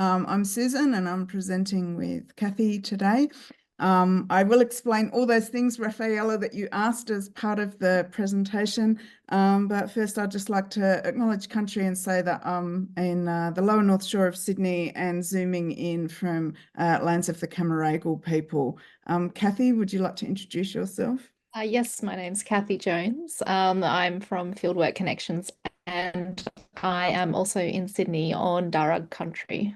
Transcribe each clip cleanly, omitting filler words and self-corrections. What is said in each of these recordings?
I'm Susan and I'm presenting with Kathy today. I will explain all those things, Rafaela, that you asked as part of the presentation. But first, I'd just like to acknowledge country and say that I'm in the lower North Shore of Sydney and zooming in from lands of the Camaragal people. Kathy, would you like to introduce yourself? Yes, my name's Kathy Jones. I'm from Fieldwork Connections and I am also in Sydney on Darug country.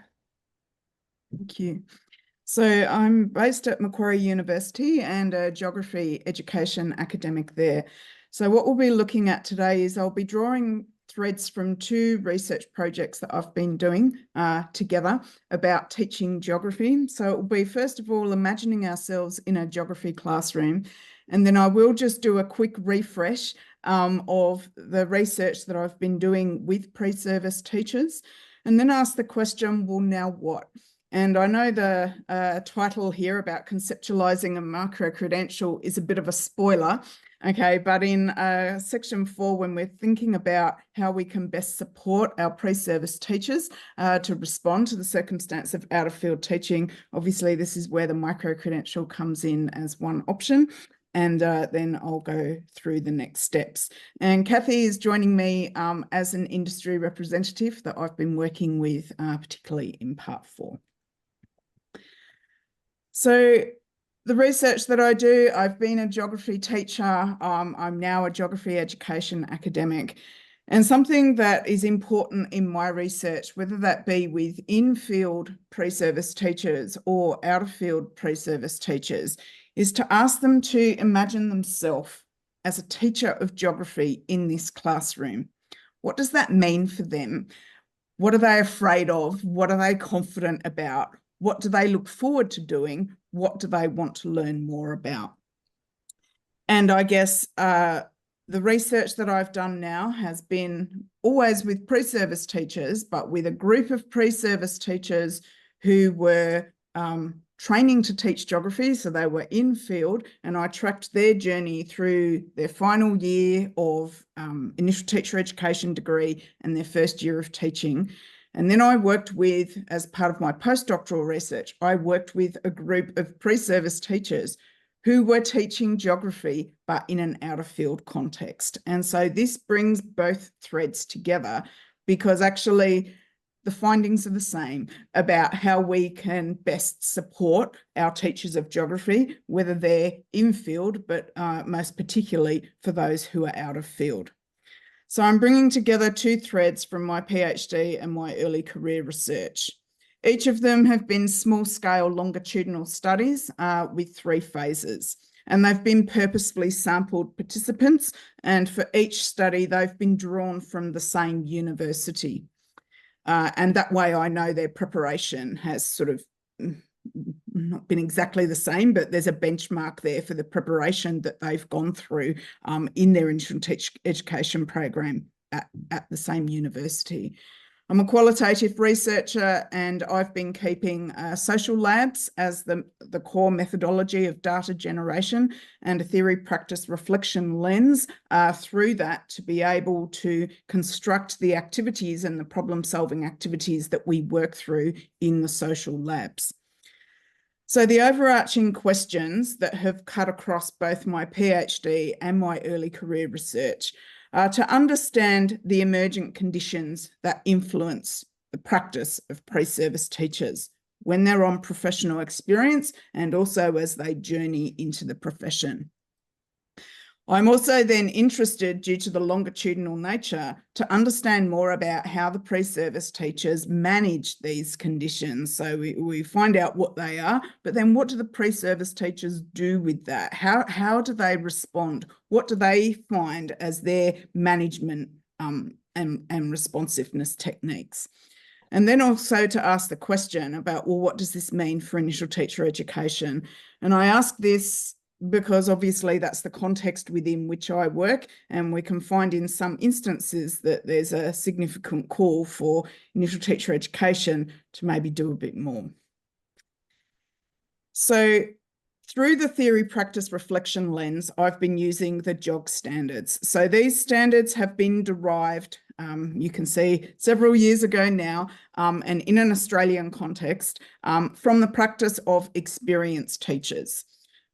Thank you. So I'm based at Macquarie University and a geography education academic there. So what we'll be looking at today is I'll be drawing threads from two research projects that I've been doing together about teaching geography. So it will be, first of all, imagining ourselves in a geography classroom. And then I will just do a quick refresh of the research that I've been doing with pre-service teachers, and then ask the question, well, now what? And I know the title here about conceptualizing a micro-credential is a bit of a spoiler, okay, but in section 4, when we're thinking about how we can best support our pre-service teachers to respond to the circumstance of out-of-field teaching, obviously this is where the micro-credential comes in as one option. And then I'll go through the next steps. And Kathy is joining me as an industry representative that I've been working with, particularly in part 4. So the research that I do, I've been a geography teacher. I'm now a geography education academic. And something that is important in my research, whether that be with in-field pre-service teachers or out-of-field pre-service teachers, is to ask them to imagine themselves as a teacher of geography in this classroom. What does that mean for them? What are they afraid of? What are they confident about? What do they look forward to doing? What do they want to learn more about? And I guess the research that I've done now has been always with pre-service teachers, but with a group of pre-service teachers who were training to teach geography. So they were in field, and I tracked their journey through their final year of initial teacher education degree and their first year of teaching. And then I worked with, as part of my postdoctoral research, I worked with a group of pre-service teachers who were teaching geography, but in an out-of-field context. And so this brings both threads together, because actually the findings are the same about how we can best support our teachers of geography, whether they're in field, but most particularly for those who are out of field. So I'm bringing together two threads from my PhD and my early career research. Each of them have been small-scale longitudinal studies with 3 phases, and they've been purposefully sampled participants, and for each study they've been drawn from the same university. And that way I know their preparation has sort of not been exactly the same, but there's a benchmark there for the preparation that they've gone through in their initial education program at the same university. I'm a qualitative researcher, and I've been keeping social labs as the core methodology of data generation and a theory practice reflection lens through that to be able to construct the activities and the problem solving activities that we work through in the social labs. So the overarching questions that have cut across both my PhD and my early career research are to understand the emergent conditions that influence the practice of pre-service teachers when they're on professional experience and also as they journey into the profession. I'm also then interested, due to the longitudinal nature, to understand more about how the pre-service teachers manage these conditions. So we find out what they are, but then what do the pre-service teachers do with that? How do they respond? What do they find as their management and responsiveness techniques? And then also to ask the question about, well, what does this mean for initial teacher education? And I ask this because obviously that's the context within which I work, and we can find in some instances that there's a significant call for initial teacher education to maybe do a bit more. So through the theory practice reflection lens, I've been using the JOG standards. So these standards have been derived, you can see several years ago now, and in an Australian context, from the practice of experienced teachers.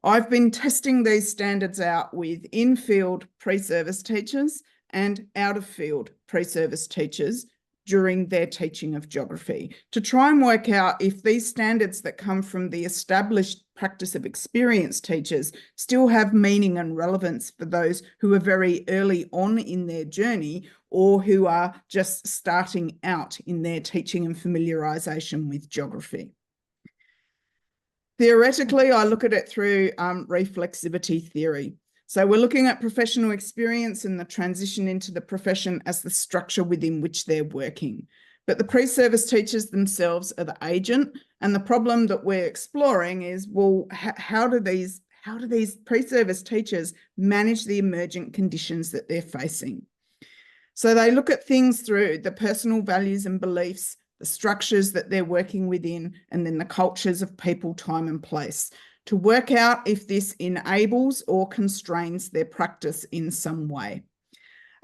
I've been testing these standards out with in-field pre-service teachers and out-of-field pre-service teachers during their teaching of geography to try and work out if these standards that come from the established practice of experienced teachers still have meaning and relevance for those who are very early on in their journey or who are just starting out in their teaching and familiarisation with geography. Theoretically, I look at it through reflexivity theory. So we're looking at professional experience and the transition into the profession as the structure within which they're working. But the pre-service teachers themselves are the agent, and the problem that we're exploring is, well, how do these pre-service teachers manage the emergent conditions that they're facing? So they look at things through the personal values and beliefs, the structures that they're working within, and then the cultures of people, time, and place, to work out if this enables or constrains their practice in some way.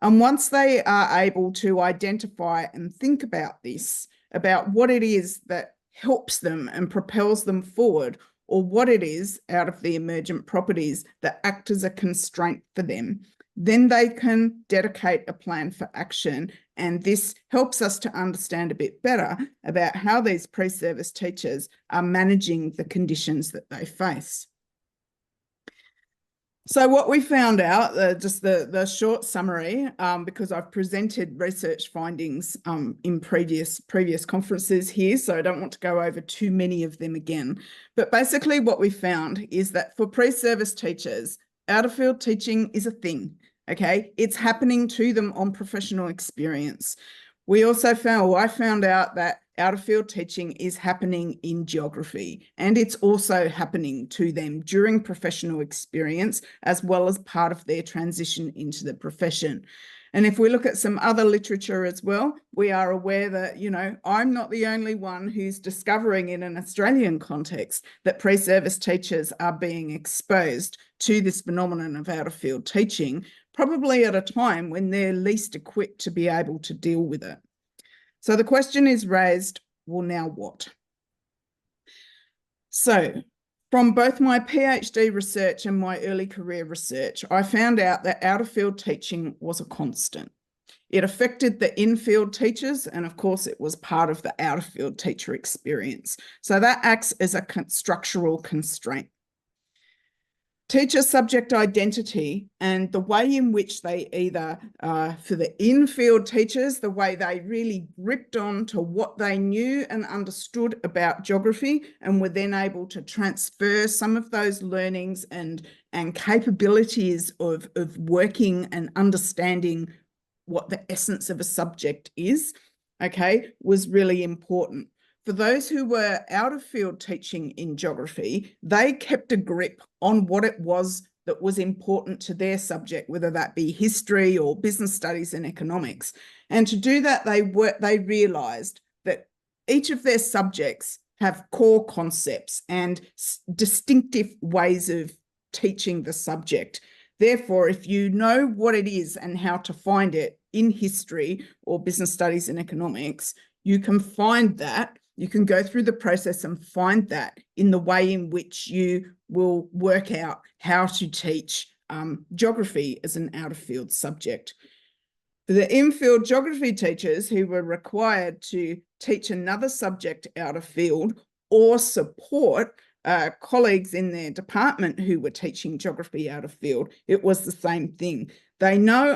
And once they are able to identify and think about this, about what it is that helps them and propels them forward, or what it is out of the emergent properties that act as a constraint for them, then they can dedicate a plan for action. And this helps us to understand a bit better about how these pre-service teachers are managing the conditions that they face. So what we found out, just the short summary, because I've presented research findings in previous conferences here, so I don't want to go over too many of them again. But basically what we found is that for pre-service teachers, out-of-field teaching is a thing, okay? It's happening to them on professional experience. We also found, I found out that out-of-field teaching is happening in geography, and it's also happening to them during professional experience as well as part of their transition into the profession. And if we look at some other literature as well, we are aware that, you know, I'm not the only one who's discovering in an Australian context that pre-service teachers are being exposed to this phenomenon of out-of-field teaching, probably at a time when they're least equipped to be able to deal with it. So the question is raised, well, now what? So from both my PhD research and my early career research, I found out that out-of-field teaching was a constant. It affected the in-field teachers, and of course it was part of the out-of-field teacher experience. So that acts as a structural constraint. Teacher subject identity and the way in which they either, for the in-field teachers, the way they really gripped on to what they knew and understood about geography and were then able to transfer some of those learnings and capabilities of working and understanding what the essence of a subject is, okay, was really important. For those who were out of field teaching in geography, they kept a grip on what it was that was important to their subject, whether that be history or business studies and economics. And to do that, they realised that each of their subjects have core concepts and distinctive ways of teaching the subject. Therefore, if you know what it is and how to find it in history or business studies and economics, you can find that. You can go through the process and find that in the way in which you will work out how to teach geography as an out-of-field subject. For the in-field geography teachers who were required to teach another subject out of field or support colleagues in their department who were teaching geography out of field, it was the same thing. They know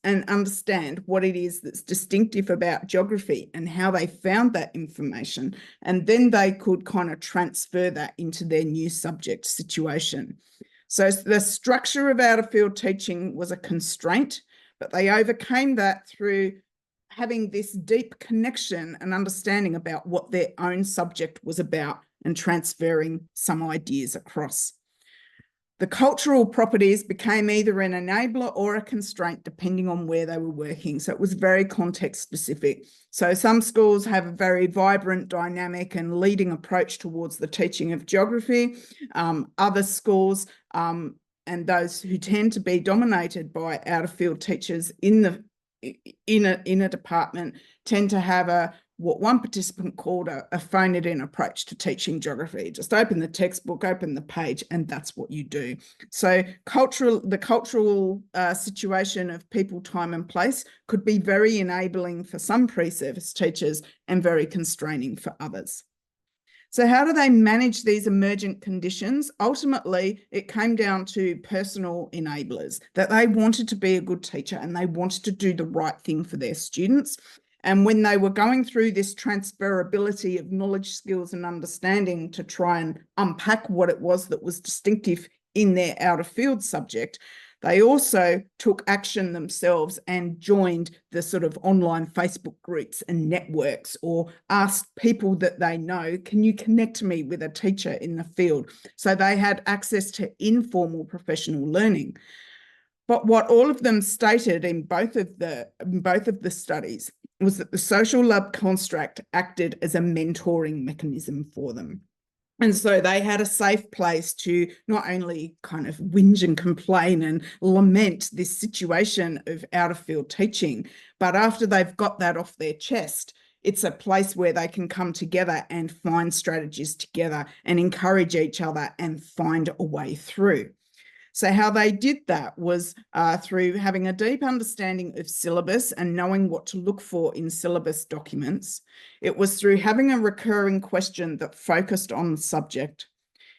and understand what it is that's distinctive about geography and how they found that information, and then they could kind of transfer that into their new subject situation. So the structure of out-of-field teaching was a constraint, but they overcame that through having this deep connection and understanding about what their own subject was about and transferring some ideas across. The cultural properties became either an enabler or a constraint depending on where they were working. So it was very context specific. So some schools have a very vibrant, dynamic and leading approach towards the teaching of geography. Other schools and those who tend to be dominated by out-of-field teachers in a department tend to have what one participant called a phone-it-in approach to teaching geography. Just open the textbook, open the page, and that's what you do. So the cultural situation of people, time and place could be very enabling for some pre-service teachers and very constraining for others. So how do they manage these emergent conditions? Ultimately, it came down to personal enablers, that they wanted to be a good teacher and they wanted to do the right thing for their students. And when they were going through this transferability of knowledge, skills and understanding to try and unpack what it was that was distinctive in their out-of-field subject, they also took action themselves and joined the sort of online Facebook groups and networks, or asked people that they know, can you connect me with a teacher in the field? So they had access to informal professional learning. But what all of them stated in both of the studies was that the social lab construct acted as a mentoring mechanism for them. And so they had a safe place to not only kind of whinge and complain and lament this situation of out-of-field teaching, but after they've got that off their chest, it's a place where they can come together and find strategies together and encourage each other and find a way through. So how they did that was through having a deep understanding of syllabus and knowing what to look for in syllabus documents. It was through having a recurring question that focused on the subject.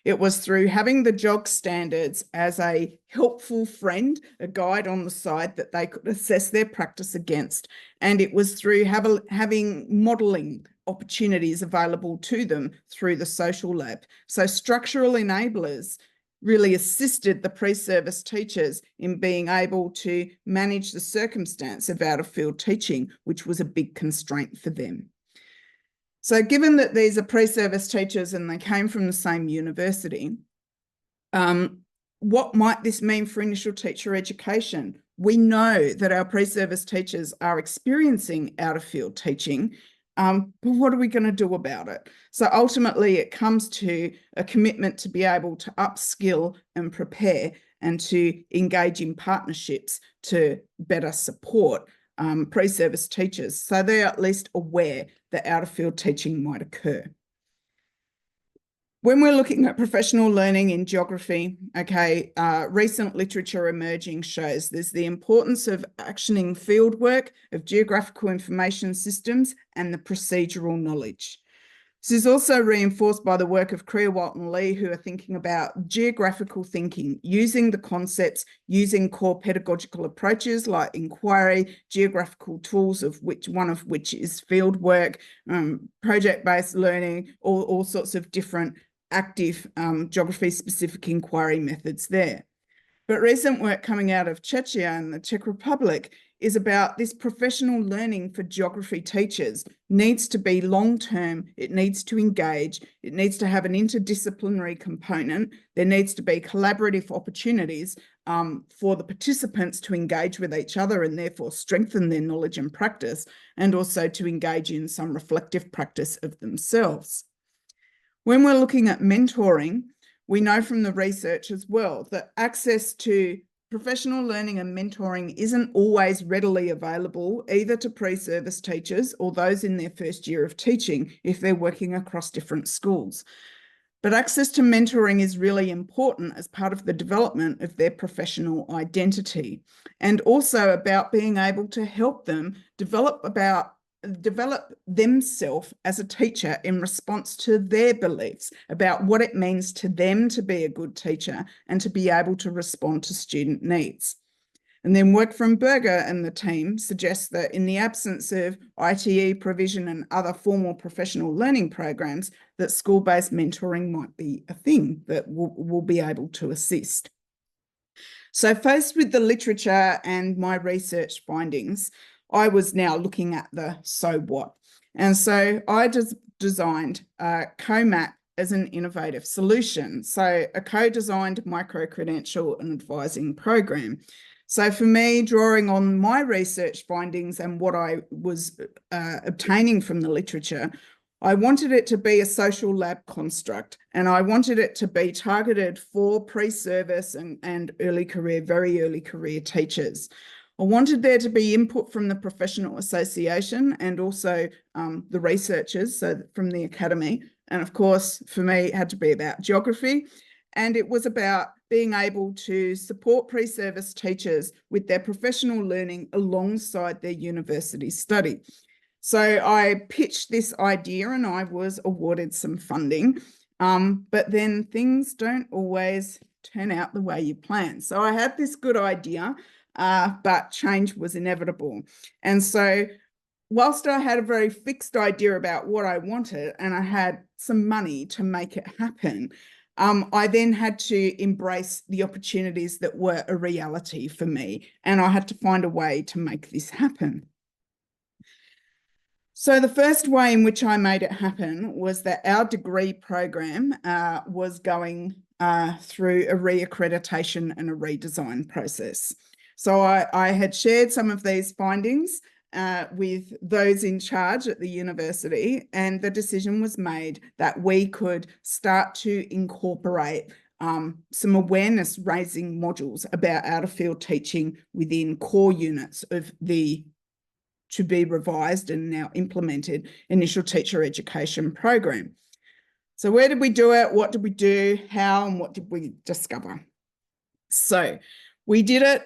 It was through having the JOG standards as a helpful friend, a guide on the side that they could assess their practice against. And it was through having modelling opportunities available to them through the social lab. So structural enablers really assisted the pre-service teachers in being able to manage the circumstance of out-of-field teaching, which was a big constraint for them. So given that these are pre-service teachers and they came from the same university, what might this mean for initial teacher education? We know that our pre-service teachers are experiencing out-of-field teaching, but what are we going to do about it? So ultimately, it comes to a commitment to be able to upskill and prepare and to engage in partnerships to better support pre-service teachers, so they're at least aware that out-of-field teaching might occur. When we're looking at professional learning in geography, okay, recent literature emerging shows there's the importance of actioning fieldwork, of geographical information systems, and the procedural knowledge. This is also reinforced by the work of Creerwalt and Lee, who are thinking about geographical thinking, using the concepts, using core pedagogical approaches like inquiry, geographical tools, one of which is fieldwork, project-based learning, all sorts of different active geography-specific inquiry methods there. But recent work coming out of Czechia and the Czech Republic is about this professional learning for geography teachers needs to be long-term, it needs to engage, it needs to have an interdisciplinary component, there needs to be collaborative opportunities for the participants to engage with each other and therefore strengthen their knowledge and practice, and also to engage in some reflective practice of themselves. When we're looking at mentoring, we know from the research as well that access to professional learning and mentoring isn't always readily available either to pre-service teachers or those in their first year of teaching if they're working across different schools. But access to mentoring is really important as part of the development of their professional identity, and also about being able to help them develop themselves as a teacher in response to their beliefs about what it means to them to be a good teacher and to be able to respond to student needs. And then work from Berger and the team suggests that in the absence of ITE provision and other formal professional learning programs, that school-based mentoring might be a thing that will be able to assist. So faced with the literature and my research findings, I was now looking at the so what. And so I just designed a COMAT as an innovative solution. So a co-designed micro-credential and advising program. So for me, drawing on my research findings and what I was obtaining from the literature, I wanted it to be a social lab construct, and I wanted it to be targeted for pre-service and early career, very early career teachers. I wanted there to be input from the professional association and also the researchers, so from the academy. And of course, for me, it had to be about geography. And it was about being able to support pre-service teachers with their professional learning alongside their university study. So I pitched this idea and I was awarded some funding, but then things don't always turn out the way you plan. So I had this good idea, but change was inevitable. And so whilst I had a very fixed idea about what I wanted and I had some money to make it happen, I then had to embrace the opportunities that were a reality for me, and I had to find a way to make this happen. So the first way in which I made it happen was that our degree program was going through a reaccreditation and a redesign process. So I had shared some of these findings with those in charge at the university, and the decision was made that we could start to incorporate some awareness raising modules about out-of-field teaching within core units of the to be revised and now implemented initial teacher education program. So where did we do it? What did we do? How and what did we discover? So we did it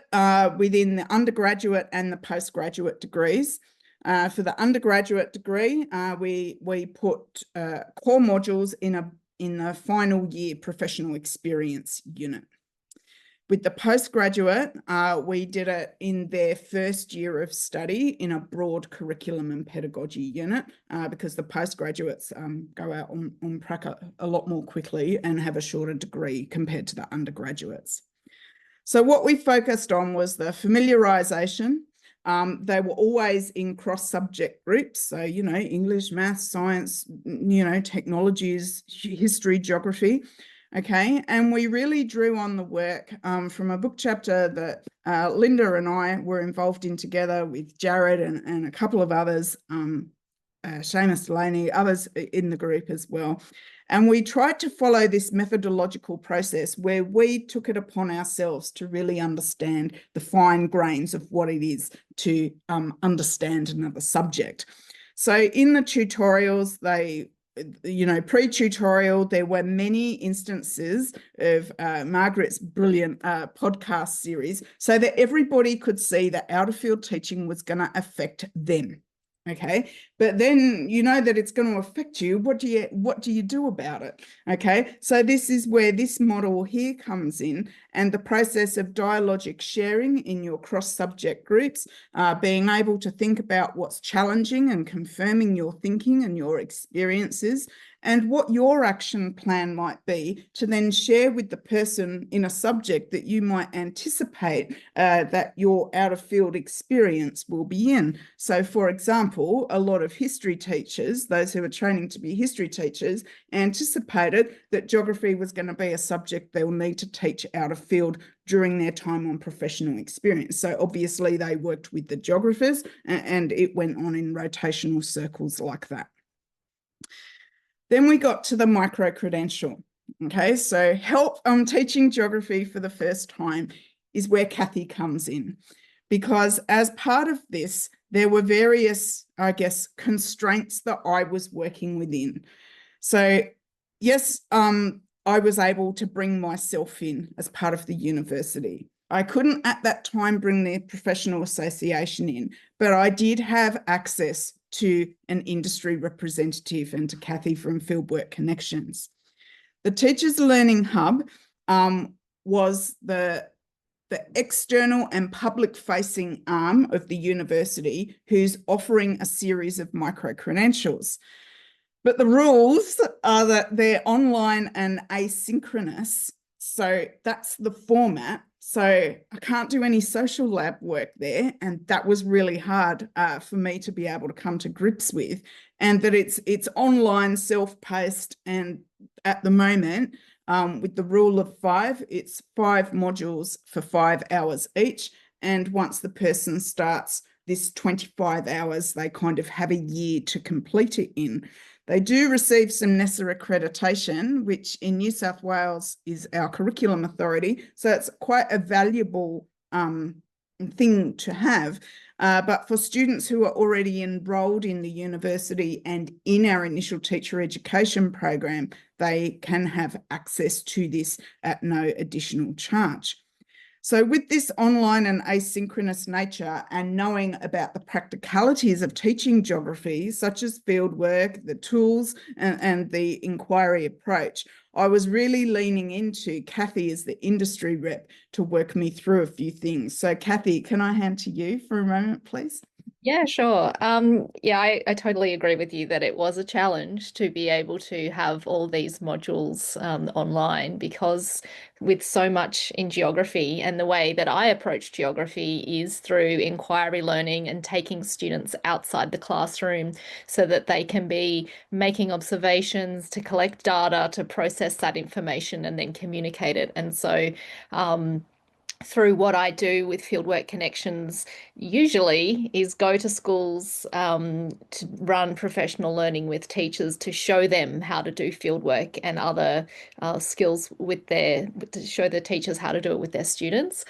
within the undergraduate and the postgraduate degrees. For the undergraduate degree, we put core modules in the final year professional experience unit. With the postgraduate, we did it in their first year of study in a broad curriculum and pedagogy unit, because the postgraduates go out on prac a lot more quickly and have a shorter degree compared to the undergraduates. So what we focused on was the familiarisation. They were always in cross-subject groups. So, English, maths, science, technologies, history, geography. Okay, and we really drew on the work from a book chapter that Linda and I were involved in together with Jared and a couple of others, Seamus Delaney, others in the group as well. And we tried to follow this methodological process where we took it upon ourselves to really understand the fine grains of what it is to understand another subject. So in the tutorials, pre-tutorial, there were many instances of Margaret's brilliant podcast series so that everybody could see that out-of-field teaching was going to affect them. Okay, but then you know that it's going to affect you. What do you do about it? Okay, so this is where this model here comes in, and the process of dialogic sharing in your cross-subject groups, being able to think about what's challenging and confirming your thinking and your experiences, and what your action plan might be to then share with the person in a subject that you might anticipate that your out-of-field experience will be in. So, for example, a lot of history teachers, those who are training to be history teachers, anticipated that geography was going to be a subject they'll need to teach out-of-field during their time on professional experience. So obviously they worked with the geographers and it went on in rotational circles like that. Then we got to the micro-credential. Okay, so help teaching geography for the first time is where Kathy comes in, because as part of this, there were various, I guess, constraints that I was working within. So yes, I was able to bring myself in as part of the university. I couldn't at that time bring the professional association in, but I did have access to an industry representative and to Kathy from Fieldwork Connections. The Teachers Learning Hub was the external and public-facing arm of the university who's offering a series of micro-credentials. But the rules are that they're online and asynchronous. So that's the format. So I can't do any social lab work there. And that was really hard for me to be able to come to grips with. and that it's online, self-paced, and at the moment, with the rule of 5, it's 5 modules for 5 hours each. And once the person starts this 25 hours, they kind of have a year to complete it in. They do receive some NESA accreditation, which in New South Wales is our curriculum authority. So it's quite a valuable thing to have. But for students who are already enrolled in the university and in our initial teacher education program, they can have access to this at no additional charge. So with this online and asynchronous nature and knowing about the practicalities of teaching geography, such as fieldwork, the tools, and the inquiry approach, I was really leaning into Kathy as the industry rep to work me through a few things. So Kathy, can I hand to you for a moment, please? Yeah, sure. Yeah, I totally agree with you that it was a challenge to be able to have all these modules online, because with so much in geography, and the way that I approach geography is through inquiry learning and taking students outside the classroom so that they can be making observations, to collect data, to process that information and then communicate it. And so through what I do with Fieldwork Connections usually is go to schools to run professional learning with teachers to show them how to do fieldwork and other skills to show the teachers how to do it with their students.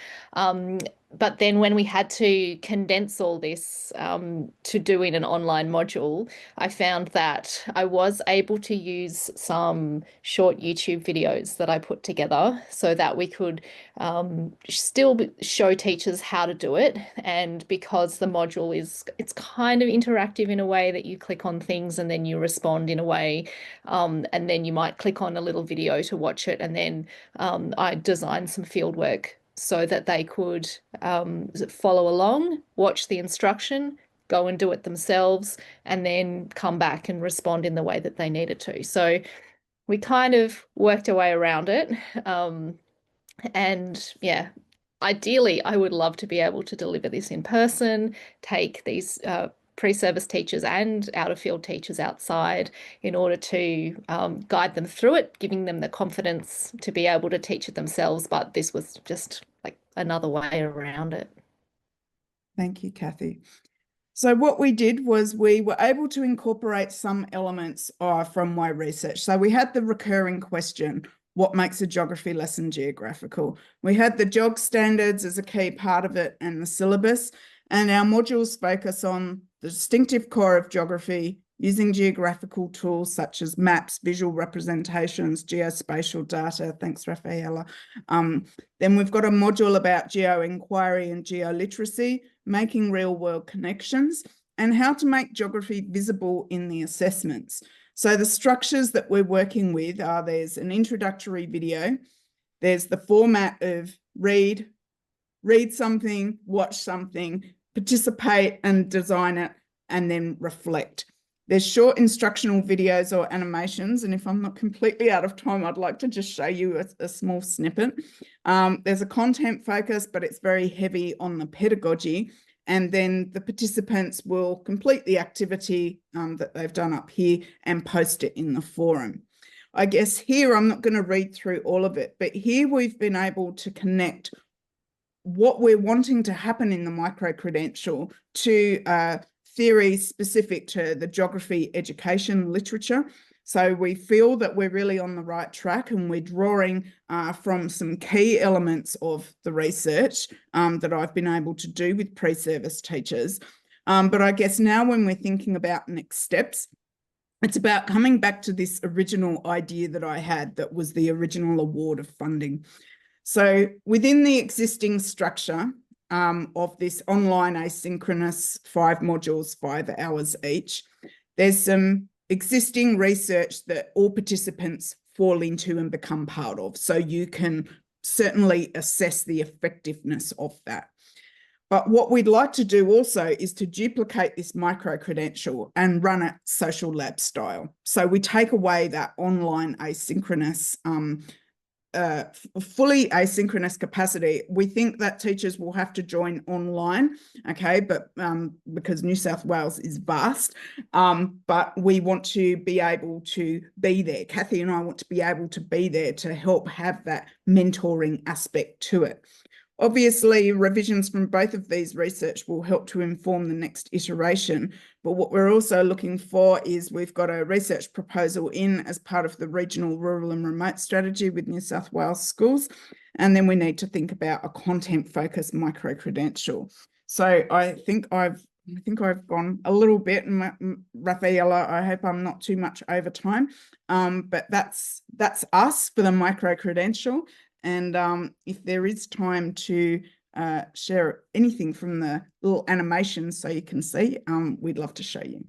But then when we had to condense all this to do in an online module, I found that I was able to use some short YouTube videos that I put together so that we could still show teachers how to do it. And because the module it's kind of interactive in a way that you click on things and then you respond in a way, and then you might click on a little video to watch it. And then I designed some field work so that they could follow along, watch the instruction, go and do it themselves, and then come back and respond in the way that they needed to. So we kind of worked our way around it. And yeah, ideally, I would love to be able to deliver this in person, take these pre-service teachers and out-of-field teachers outside in order to guide them through it, giving them the confidence to be able to teach it themselves. But this was just like another way around it. Thank you, Kathy. So what we did was we were able to incorporate some elements from my research. So we had the recurring question, what makes a geography lesson geographical? We had the JOG standards as a key part of it and the syllabus, and our modules focus on the distinctive core of geography using geographical tools such as maps, visual representations, geospatial data. Thanks, Rafaela. Then we've got a module about geo-inquiry and geoliteracy, making real-world connections, and how to make geography visible in the assessments. So the structures that we're working with are there's an introductory video, there's the format of read something, watch something, participate and design it, and then reflect. There's short instructional videos or animations, and if I'm not completely out of time, I'd like to just show you a small snippet. There's a content focus, but it's very heavy on the pedagogy. And then the participants will complete the activity that they've done up here and post it in the forum. I guess here, I'm not going to read through all of it, but here we've been able to connect what we're wanting to happen in the micro-credential to theories specific to the geography education literature. So we feel that we're really on the right track, and we're drawing from some key elements of the research that I've been able to do with pre-service teachers. But I guess now when we're thinking about next steps, it's about coming back to this original idea that I had that was the original award of funding. So within the existing structure of this online asynchronous 5 modules, 5 hours each, there's some existing research that all participants fall into and become part of. So you can certainly assess the effectiveness of that. But what we'd like to do also is to duplicate this micro-credential and run it social lab style. So we take away that online asynchronous fully asynchronous capacity. We think that teachers will have to join online, okay, but because New South Wales is vast, but we want to be able to be there. Kathy and I want to be able to be there to help have that mentoring aspect to it. Obviously, revisions from both of these research will help to inform the next iteration. But what we're also looking for is we've got a research proposal in as part of the regional rural and remote strategy with New South Wales schools. And then we need to think about a content-focused micro-credential. So I think I've gone a little bit, and Rafaela, I hope I'm not too much over time. But that's us for the micro-credential. And if there is time to share anything from the little animations so you can see, we'd love to show you.